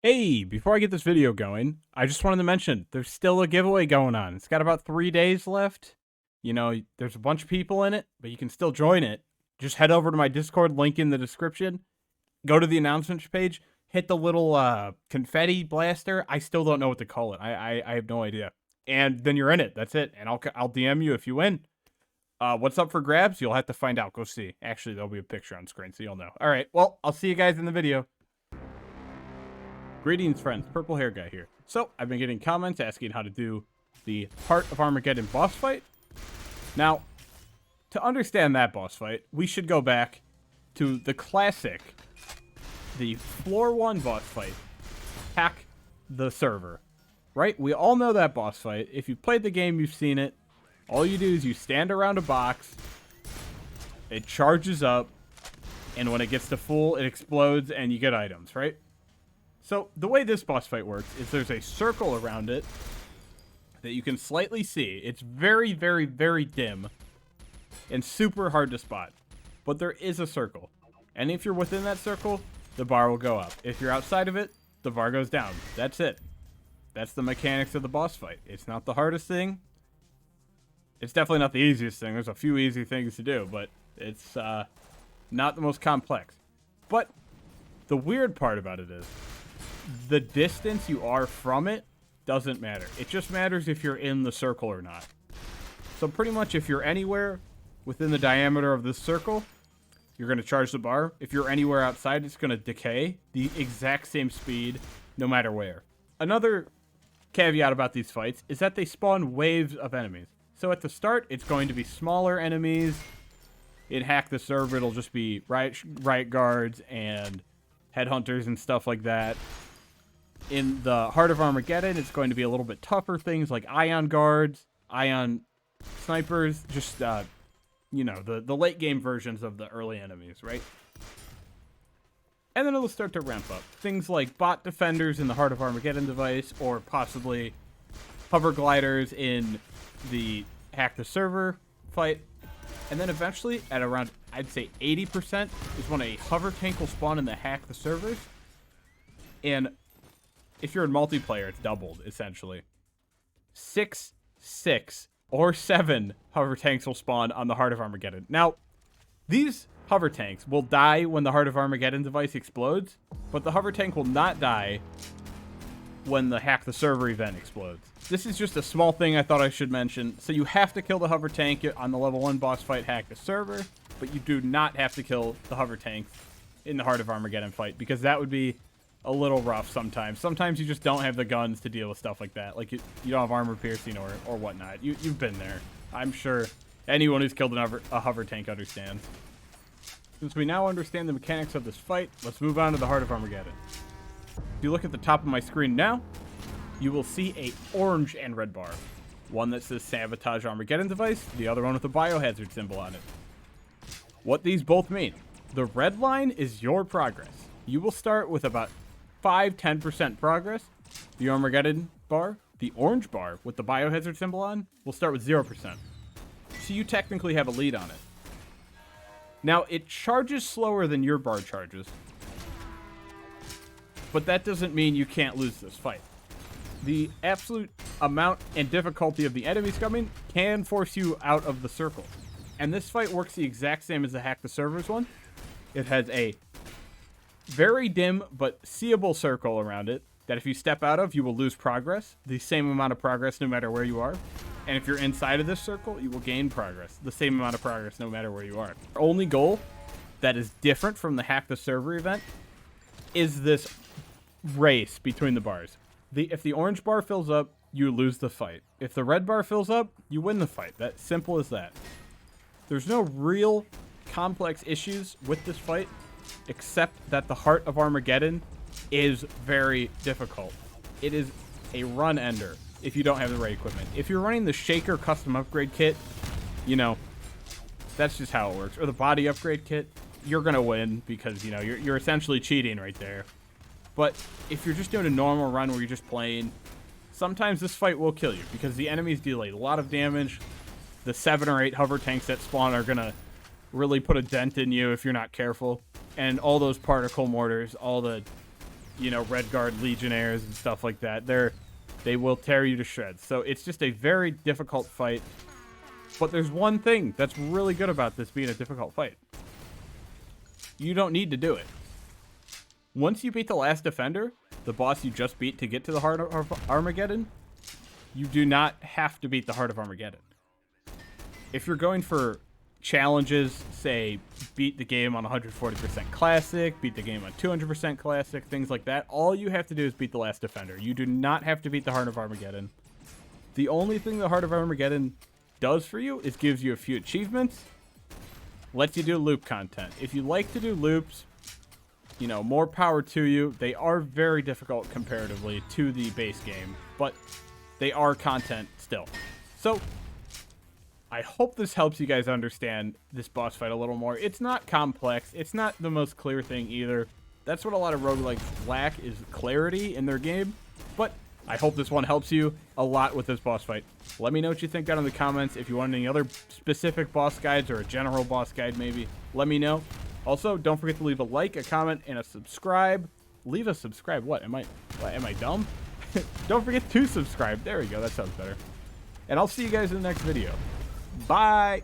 Hey, before I get this video going, I just wanted to mention there's still a giveaway going on. It's got about 3 days left. You know, there's a bunch of people in it, but you can still join it. Just head over to my Discord, link in the description. Go to the announcements page, hit the little confetti blaster. I still don't know what to call it. I have no idea. And then you're in it. That's it. And I'll DM you if you win. What's up for grabs? You'll have to find out. Go see. Actually, there'll be a picture on screen, so you'll know. All right. Well, I'll see you guys in the video. Greetings, friends. Purple hair guy here. So, I've been getting comments asking how to do the Heart of Armageddon boss fight. Now, to understand that boss fight, we should go back to the classic, the floor 1 boss fight, Hack the Server. Right? We all know that boss fight. If you've played the game, you've seen it. All you do is you stand around a box, it charges up, and when it gets to full, it explodes and you get items, right? So, the way this boss fight works is there's a circle around it that you can slightly see. It's very, very, very dim and super hard to spot. But there is a circle. And if you're within that circle, the bar will go up. If you're outside of it, the bar goes down. That's it. That's the mechanics of the boss fight. It's not the hardest thing. It's definitely not the easiest thing. There's a few easy things to do, but it's not the most complex. But the weird part about it is, the distance you are from it doesn't matter. It just matters if you're in the circle or not. So pretty much if you're anywhere within the diameter of this circle, you're going to charge the bar. If you're anywhere outside, it's going to decay the exact same speed no matter where. Another caveat about these fights is that they spawn waves of enemies. So at the start, it's going to be smaller enemies. In Hack the Server, it'll just be riot guards and headhunters and stuff like that. In the Heart of Armageddon, it's going to be a little bit tougher things like ion guards, ion snipers, just, you know, the late game versions of the early enemies, right? And then it'll start to ramp up. Things like bot defenders in the Heart of Armageddon device, or possibly hover gliders in the Hack the Server fight. And then eventually, at around, I'd say 80%, is when a hover tank will spawn in the Hack the Servers. And if you're in multiplayer, it's doubled, essentially. 6, or 7 hover tanks will spawn on the Heart of Armageddon. Now, these hover tanks will die when the Heart of Armageddon device explodes, but the hover tank will not die when the Hack the Server event explodes. This is just a small thing I thought I should mention. So you have to kill the hover tank on the level 1 boss fight, Hack the Server, but you do not have to kill the hover tank in the Heart of Armageddon fight, because that would be a little rough sometimes. Sometimes you just don't have the guns to deal with stuff like that. Like, you don't have armor piercing or whatnot. You've been there. I'm sure anyone who's killed a hover tank understands. Since we now understand the mechanics of this fight, let's move on to the Heart of Armageddon. If you look at the top of my screen now, you will see a orange and red bar. One that says Sabotage Armageddon Device, the other one with a biohazard symbol on it. What these both mean: the red line is your progress. You will start with about 5-10% progress. The Armageddon bar, the orange bar with the biohazard symbol on, will start with 0%. So you technically have a lead on it. Now, it charges slower than your bar charges, but that doesn't mean you can't lose this fight. The absolute amount and difficulty of the enemies coming can force you out of the circle. And this fight works the exact same as the Hack the Servers one. It has a very dim but seeable circle around it that if you step out of, you will lose progress, the same amount of progress no matter where you are. And if you're inside of this circle, you will gain progress, the same amount of progress no matter where you are. Our only goal that is different from the Hack the Server event is this race between the bars. If the orange bar fills up, you lose the fight. If the red bar fills up, you win the fight. That simple as that. There's no real complex issues with this fight, except that the Heart of Armageddon is very difficult. It is a run ender if you don't have the right equipment. If you're running the Shaker custom upgrade kit, you know, that's just how it works. Or the body upgrade kit, you're going to win because, you know, you're essentially cheating right there. But if you're just doing a normal run where you're just playing, sometimes this fight will kill you because the enemies deal a lot of damage. The 7 or 8 hover tanks that spawn are going to really put a dent in you if you're not careful. And all those particle mortars, all the you know, Red Guard Legionnaires and stuff like that. They will tear you to shreds. So it's just a very difficult fight. But there's one thing that's really good about this being a difficult fight. You don't need to do it. Once you beat the last defender, the boss you just beat to get to the Heart of Armageddon, you do not have to beat the Heart of Armageddon. If you're going for challenges, say, beat the game on 140% Classic, beat the game on 200% Classic, things like that, all you have to do is beat the last defender. You do not have to beat the Heart of Armageddon. The only thing the Heart of Armageddon does for you is gives you a few achievements, lets you do loop content. If you like to do loops, you know, more power to you. They are very difficult comparatively to the base game, but they are content still. So I hope this helps you guys understand this boss fight a little more. It's not complex. It's not the most clear thing either. That's what a lot of roguelikes lack, is clarity in their game. But I hope this one helps you a lot with this boss fight. Let me know what you think down in the comments. If you want any other specific boss guides or a general boss guide maybe, let me know. Also, don't forget to leave a like, a comment, and a subscribe. Leave a subscribe. What? Am I dumb? Don't forget to subscribe. There we go. That sounds better. And I'll see you guys in the next video. Bye.